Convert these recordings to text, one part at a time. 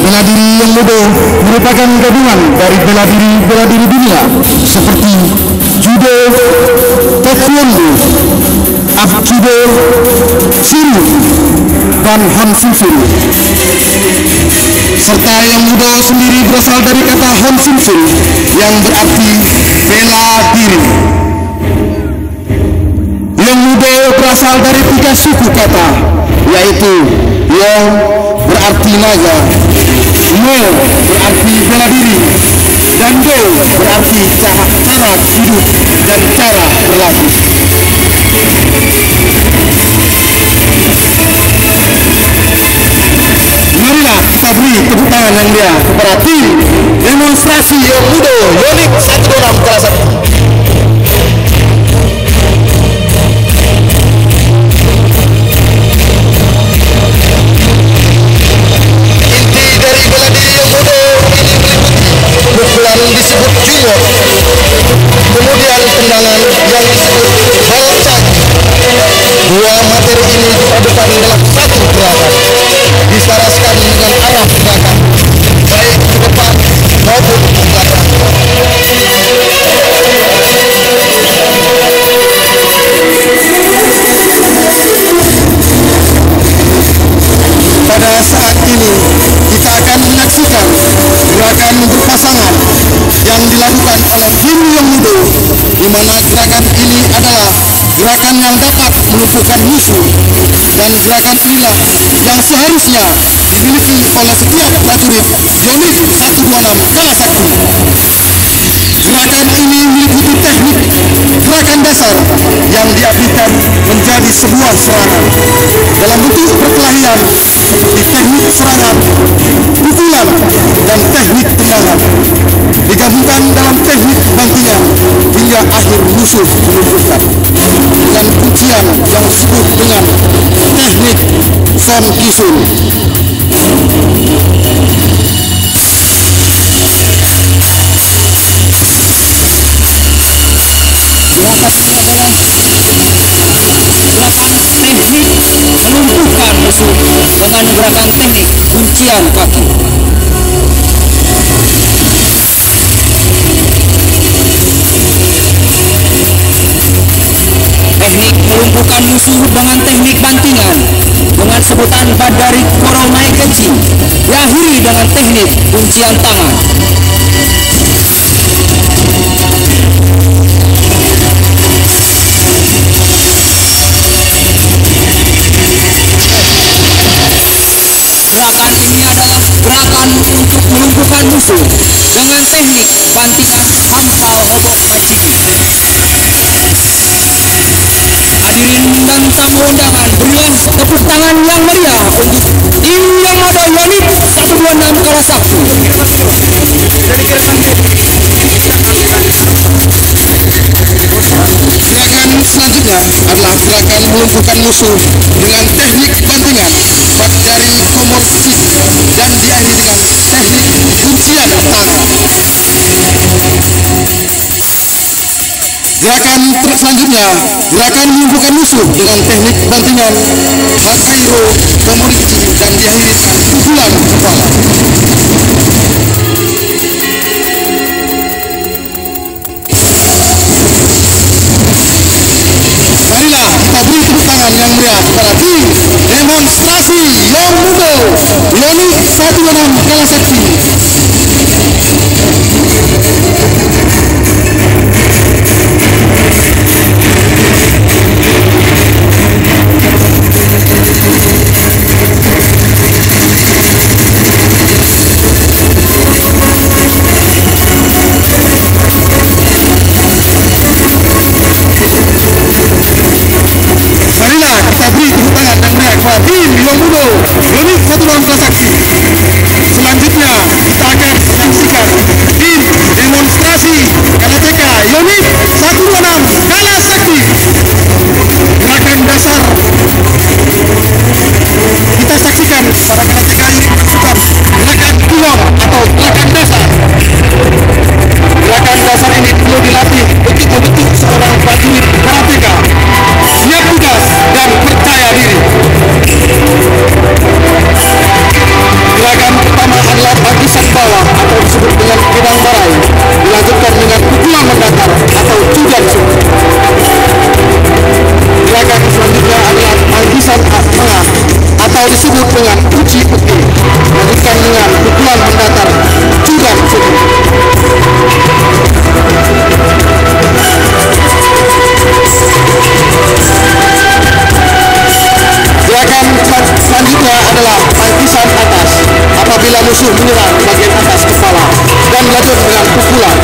Bela diri yang muda merupakan gabungan dari bela diri dunia seperti judo, taekwondo, abjudo, siru, dan hansinsin. Serta yang muda sendiri berasal dari kata hansinsin yang berarti bela diri. Yang muda berasal dari 3 suku kata, yaitu Yong berarti naga, Mo berarti bela diri, dan Do berarti cara hidup dan cara berlatih. Marilah kita beri tepuk tangan yang meriah kepada tim demonstrasi yang muda Yonik 126 kelas 1. Disebut jumor, kemudian tendangan yang disebut balcak. Dua materi ini dipadukan dalam satu gerakan, diselaraskan dengan arah gerakan baik ke depan maupun ke belakang. Pada saat ini kita akan menyaksikan gerakan berpasangan yang dilakukan oleh tim yang muda, di mana gerakan ini adalah gerakan yang dapat melumpuhkan musuh, dan gerakan inilah yang seharusnya dimiliki oleh setiap prajurit Yonik 126 Kala Sakti. Gerakan ini meliputi teknik gerakan dasar yang diabdikan menjadi sebuah serangan dalam bentuk perkelahian seperti teknik serangan, pukulan, dan teknik tendangan, digabungkan dalam teknik bantingan hingga akhir musuh melumpuhkan dengan kuncian yang disebut dengan teknik Son Kisun. Gerakan ini adalah gerakan teknik melumpuhkan musuh dengan gerakan teknik kuncian kaki. Teknik melumpuhkan musuh dengan teknik bantingan dengan sebutan badari koronai kecil diakhiri dengan teknik kuncian tangan. Gerakan ini adalah gerakan untuk melumpuhkan musuh dengan teknik bantingan hampal hobok macigi. Hadirin dan tamu undangan, berilah tepuk tangan yang meriah untuk tim yang ada Yonik 126 Kala Sakti. Gerakan selanjutnya adalah gerakan melumpuhkan musuh dengan teknik bantingan dari komor sik dan diakhiri dengan teknik kuncian tangan. Gerakan selanjutnya, gerakan melumpuhkan musuh dengan teknik bantingan Hakairo Komorichi dan diakhiri dengan pukulan kepala. Marilah kita beri tepuk tangan yang meriah kepada tim demonstrasi yang muda Yonik 126 Kala Sakti. musuh menyerang bagian atas kepala dan dilanjut dengan pukulan.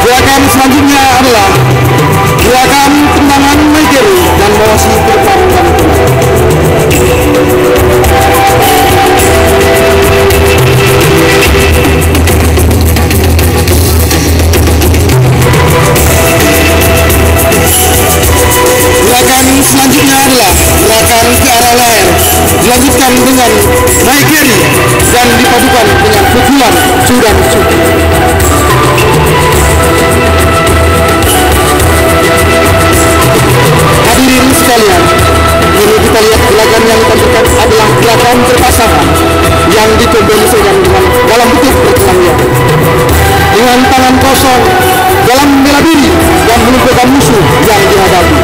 Gerakan selanjutnya adalah gerakan tendangan Maigeri dan bawasi ke depan dan gerakan selanjutnya adalah gerakan ke arah leher, dilanjutkan dengan Maigeri dan dipadukan dengan pukulan sudan suku. Hadirin sekalian, ini kita lihat gerakan yang ditampilkan adalah gerakan berpasangan yang dikombinasikan dengan dalam bentuk perkelahian dengan tangan kosong dalam bela diri dan melumpuhkan musuh yang dihadapi.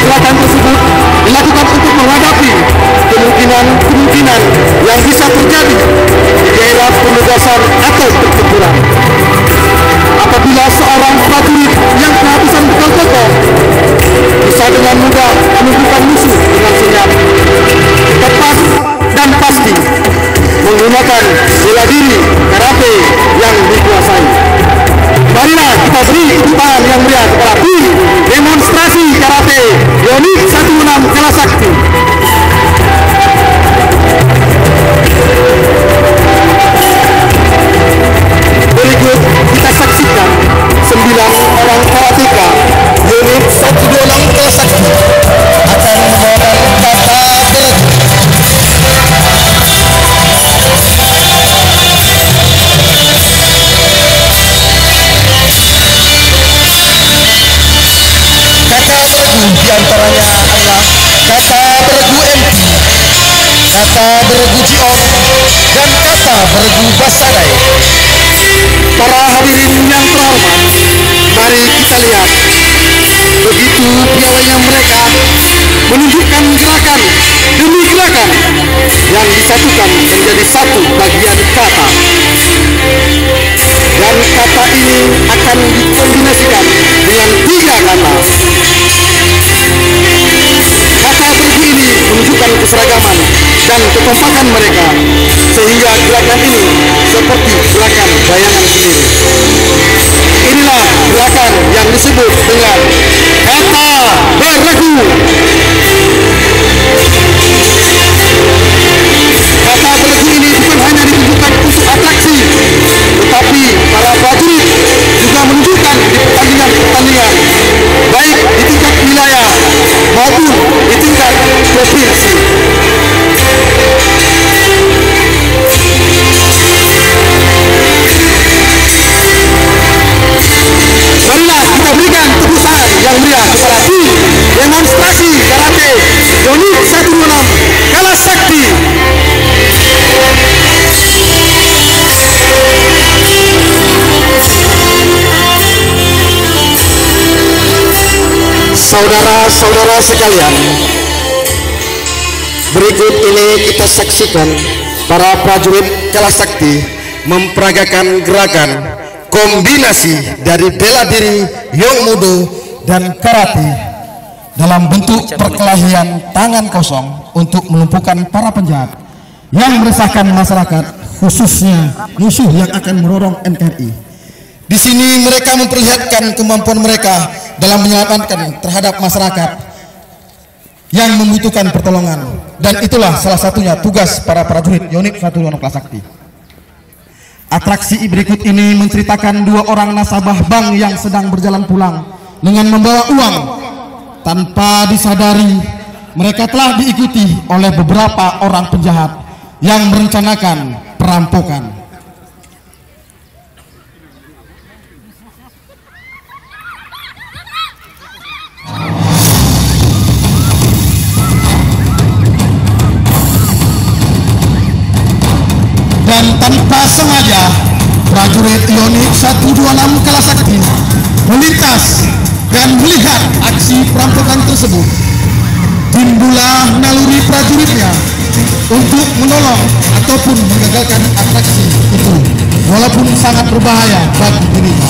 Gerakan tersebut dilakukan untuk menghadapi kemungkinan yang bisa terjadi di daerah penugasan atau pertempuran. Apabila seorang prajurit yang kehabisan bekal pokok bisa dengan mudah menumpukan musuh dengan senyap, tepat dan pasti menggunakan bela diri karate yang dikuasai. Marilah kita beri tepuk tangan yang meriah kepada tim demonstrasi karate Yonik 16 Kalasakti. Berikut kita saksikan 9 orang karateka Unit 126 Kalasakti akan membawakan kata beregu. Kata beregu diantaranya adalah kata beregu MP, kata beregu Jiong, dan kata beregu Basadai. Para hadirin yang terhormat, mari kita lihat begitu piawainya mereka menunjukkan gerakan demi gerakan yang disatukan menjadi satu bagian kata, dan kata ini akan dikombinasikan dengan 3 kata. Kata beregu ini menunjukkan keseragaman dan kekompakan mereka, sehingga gerakan ini seperti gerakan bayangan sendiri. Inilah gerakan yang disebut dengan kata beregu. Kata beregu ini bukan hanya ditunjukkan untuk atraksi, tetapi para prajurit juga menunjukkan di pertandingan-pertandingan, baik di tingkat wilayah maupun di tingkat provinsi. Marilah kita berikan tepuk tangan yang meriah kepada tim demonstrasi karate Unit 126 Kalasakti. Saudara-saudara sekalian, berikut ini kita saksikan para prajurit Kalasakti memperagakan gerakan kombinasi dari bela diri, Yong Mudo, dan karate dalam bentuk perkelahian tangan kosong untuk melumpuhkan para penjahat yang meresahkan masyarakat, khususnya musuh yang akan merorong NKRI. Di sini mereka memperlihatkan kemampuan mereka dalam menyelamatkan terhadap masyarakat yang membutuhkan pertolongan, dan itulah salah satunya tugas para prajurit Unit 126 Kalasakti. Atraksi berikut ini menceritakan 2 orang nasabah bank yang sedang berjalan pulang dengan membawa uang. Tanpa disadari, mereka telah diikuti oleh beberapa orang penjahat yang merencanakan perampokan. Dan tanpa sengaja, prajurit Unit 126 Kalasakti melintas dan melihat aksi perampokan tersebut, timbullah naluri prajuritnya untuk menolong ataupun menggagalkan atraksi itu, walaupun sangat berbahaya bagi dirinya.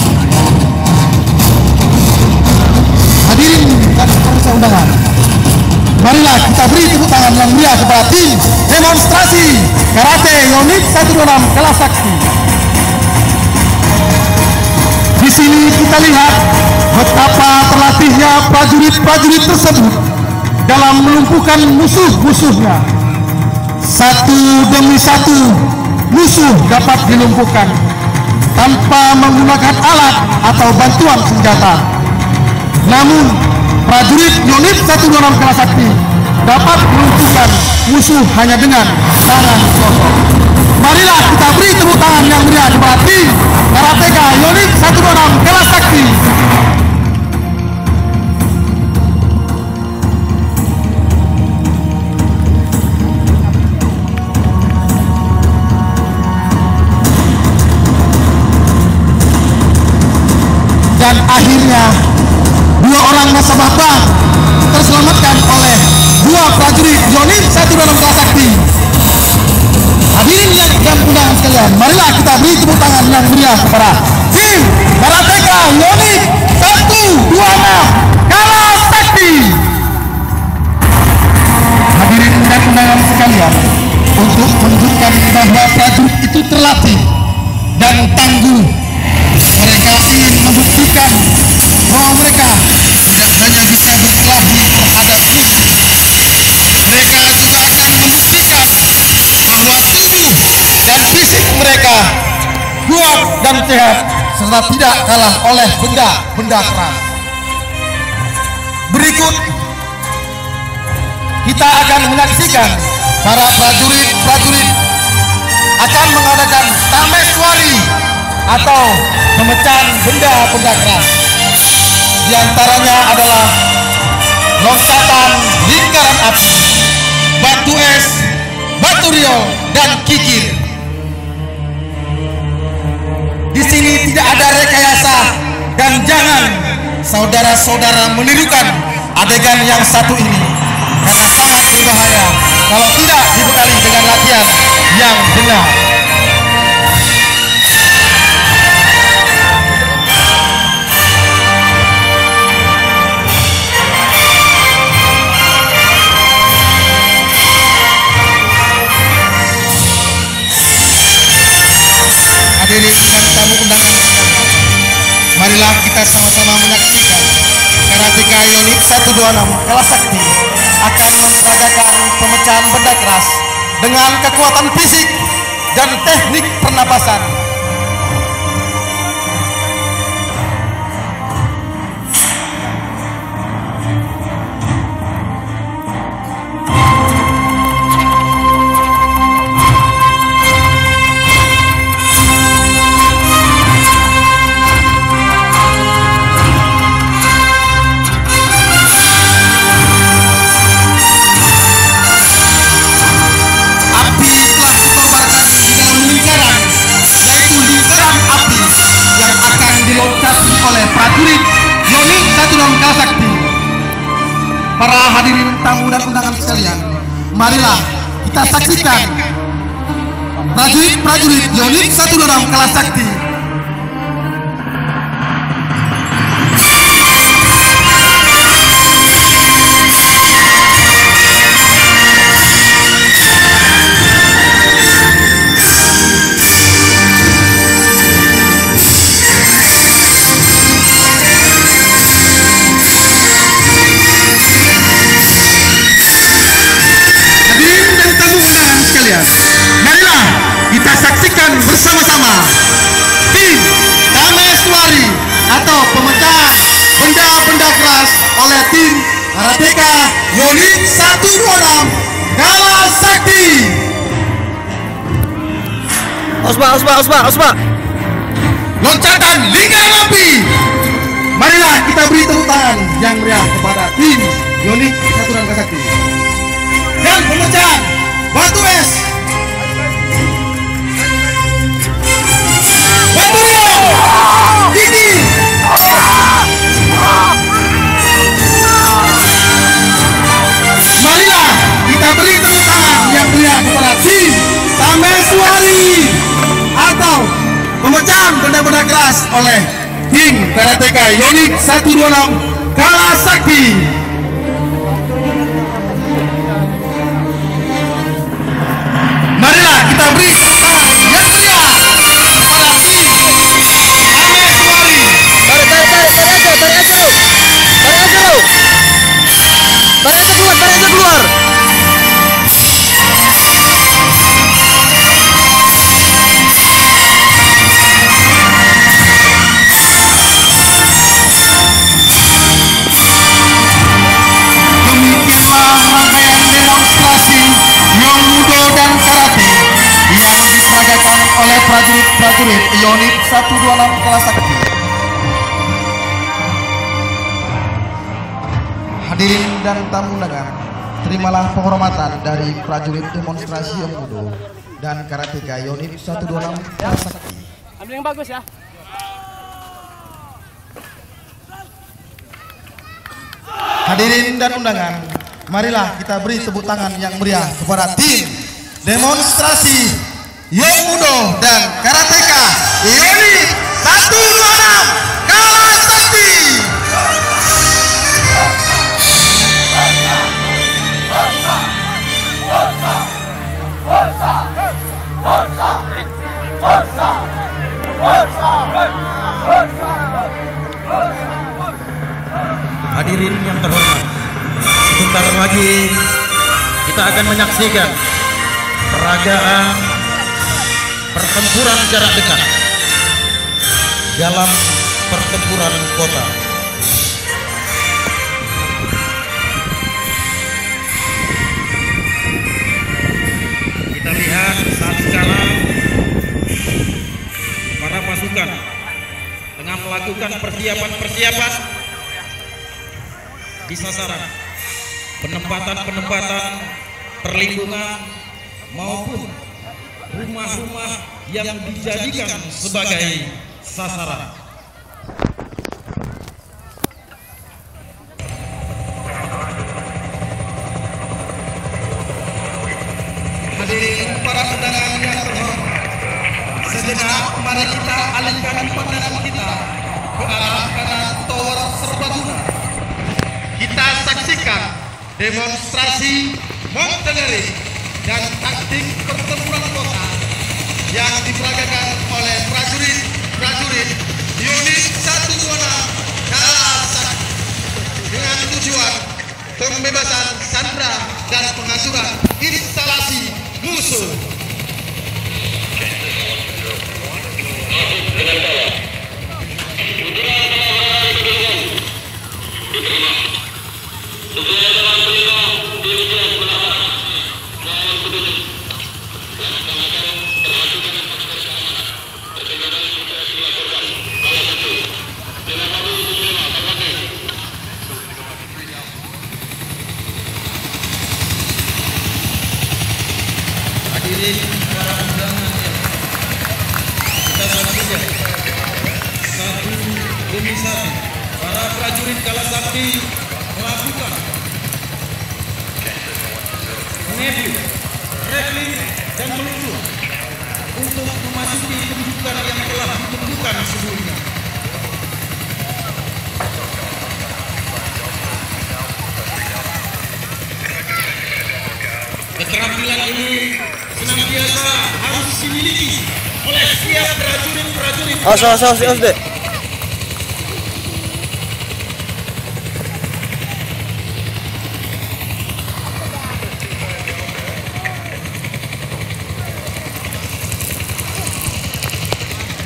Hadirin dan pemirsa undangan, marilah kita beri tepuk tangan yang meriah kepada tim demonstrasi Karate Unit 126 Kelas Sakti. Di sini kita lihat betapa terlatihnya prajurit-prajurit tersebut dalam melumpuhkan musuh-musuhnya. Satu demi satu musuh dapat dilumpuhkan tanpa menggunakan alat atau bantuan senjata. Namun prajurit Unit 126 Kelas Sakti dapat melumpuhkan musuh hanya dengan tangan kosong. Marilah kita beri tepuk tangan yang meriah kepada tim Karateka Unit 126 Kelas Sakti. Dan akhirnya dua orang nasabah bank terselamatkan oleh dua prajurit Unit 126 Kelas Sakti. Hadirin yang dan undangan sekalian, marilah kita beri tepuk tangan yang meriah kepada tim Karateka Unit 126 Kelas Sakti. Hadirin dan undangan sekalian, untuk menunjukkan bahwa prajurit itu terlatih dan tangguh, mereka ingin membuktikan bahwa mereka tidak hanya bisa berkelahi terhadap musuh, mereka juga akan membuktikan bahwa tubuh dan fisik mereka kuat dan sehat serta tidak kalah oleh benda-benda keras. Berikut kita akan menyaksikan para prajurit-prajurit akan mengadakan tameswari atau pemecahan benda-benda keras. Di antaranya adalah loncatan lingkaran api, batu es, batu riol, dan kikir. Di sini tidak ada rekayasa dan jangan saudara-saudara menirukan adegan yang satu ini karena sangat berbahaya kalau tidak dibekali dengan latihan yang benar. Hadirin dan tamu undangan, marilah kita sama-sama menyaksikan Karateka Unit 126 Kelas Sakti akan memperagakan pemecahan benda keras dengan kekuatan fisik dan teknik pernapasan. Oleh prajurit Unit 126 Kelas Sakti. Para hadirin tamu dan undangan sekalian, marilah kita saksikan prajurit-prajurit Unit 126 Kelas Sakti. Marilah kita saksikan bersama-sama tim tameswari atau pemecahan benda-benda keras oleh tim Karateka Unit 126 Kelas Sakti. Osma. Loncatan lingkaran api. Marilah kita beri tepuk tangan yang meriah kepada tim Unit 126 Kelas Sakti. Dan pemecahan batu es, batu riol, kikir, tim karateka unit 126 Kalah Sakti. Marilah kita beri tepuk tangan yang meriah kepada tim Ameswari. Tarik aja keluar. Demikianlah rangkaian demonstrasi Yong Mudo dan Karate yang diperagakan oleh prajurit-prajurit unit 126 Kalah Sakti. Hadirin dan tamu undangan, terimalah penghormatan dari prajurit demonstrasi Yong Mudo dan Karateka unit 126 Kalah Sakti. Ambil yang bagus ya. Hadirin dan undangan, marilah kita beri tepuk tangan yang meriah kepada tim demonstrasi Yong Mudo dan Karateka unit 126 Kalah Sakti. Hadirin yang terhormat, sebentar lagi kita akan menyaksikan peragaan pertempuran jarak dekat dalam pertempuran kota. Kita lihat saat sekarang para pasukan tengah melakukan persiapan di sasaran, penempatan perlindungan maupun rumah-rumah yang dijadikan sebagai sasaran. Hadirin para undangan yang terhormat, sejenak mari kita alihkan pandangan kita ke arah kanan tower serbaguna. Kita saksikan demonstrasi mountaineering dan taktik pertempuran kota yang diperagakan oleh prajurit unit 126 Kalah Sakti dengan tujuan pembebasan sandera dan penghancuran instalasi musuh. Hadirin para undangan, kita saksikan satu demi satu para prajurit Kalah Sakti melakukan review, traveling dan meluncur untuk memasuki kedudukan yang telah ditentukan sebelumnya. Keterampilan ini senantiasa harus dimiliki oleh setiap prajurit-prajurit. Awas deh.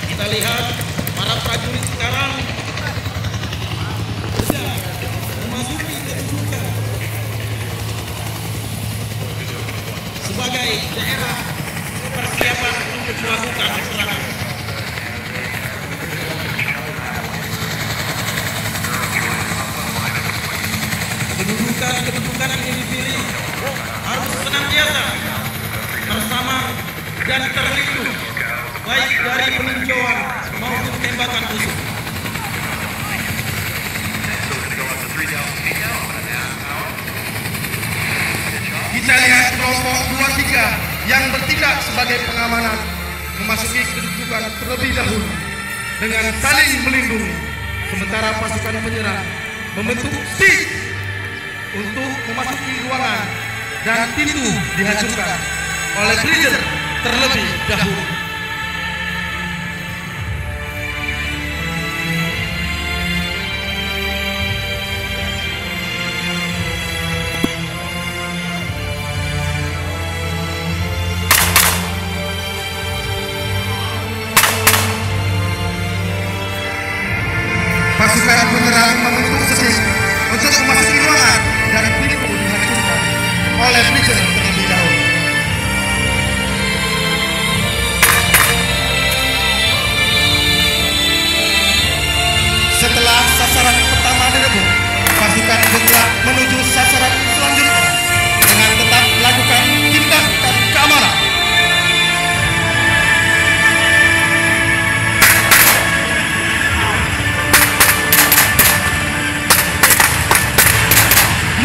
Kita lihat para prajurit sekarang sedang memasuki kedudukan sebagai daerah persiapan untuk melakukan serangan. Kedudukan ini dipilih harus senantiasa bersama dan terlindung baik dari peninjauan maupun tembakan musuh. Kita lihat kelompok 23 yang bertindak sebagai pengamanan memasuki kedudukan terlebih dahulu. dengan saling melindungi, sementara pasukan penyerang membentuk stick untuk memasuki ruangan dan pintu dihancurkan oleh Bridger terlebih dahulu. Pasukan penyerang membentuk stick untuk memasuki ruangan dan pintu dihancurkan oleh Bridger terlebih dahulu. Setelah sasaran pertama direbut, pasukan bergerak menuju sasaran selanjutnya dengan tetap melakukan tindakan keamanan.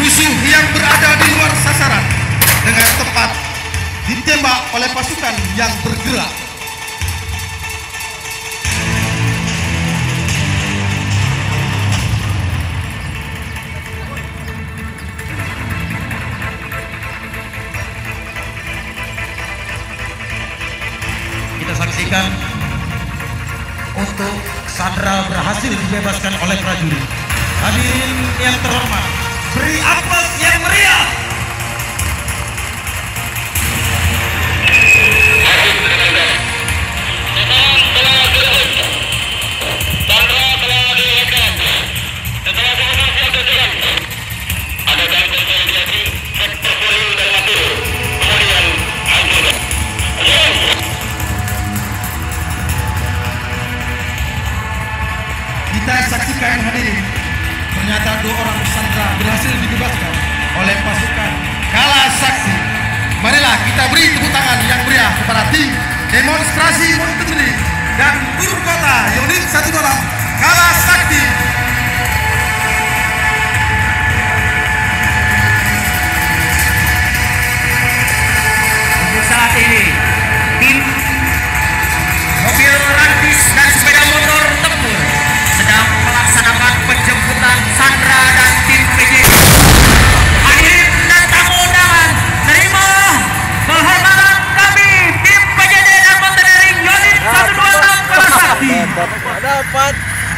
Musuh yang berada di luar sasaran dengan tepat ditembak oleh pasukan yang bergerak. Kita saksikan untuk Sandra berhasil dibebaskan oleh prajurit. Hadirin yang terhormat, beri aplaus yang meriah. Kita saksikan hadirin, ternyata 2 orang Sandra berhasil dibebaskan oleh pasukan Kala Sakti. Marilah kita beri tepuk tangan yang meriah kepada tim demonstrasi infanteri dan guru kota unit 128 Kala Sakti. Untuk saat ini, tim mobil rantis dan sepeda motor tempur sedang melaksanakan penjemputan Sandra dan tim PJD. Hadirin dan tamu undangan, terima kehormatan kami tim PJD dan Mountaineering unit 126 Kala Sakti. Dapat.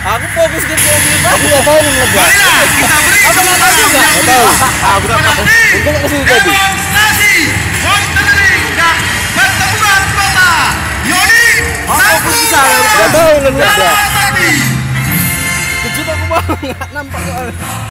Aku fokus ke mobil. Aku nggak tahu ngegas. Marilah kita beri tepuk tangan yang meriah kepada tim demonstrasi Mountaineering dan pertempuran kota unit 128 Nggak tahu ngegas. Kala Sakti. Kejut aku banget, nggak nampak soalnya.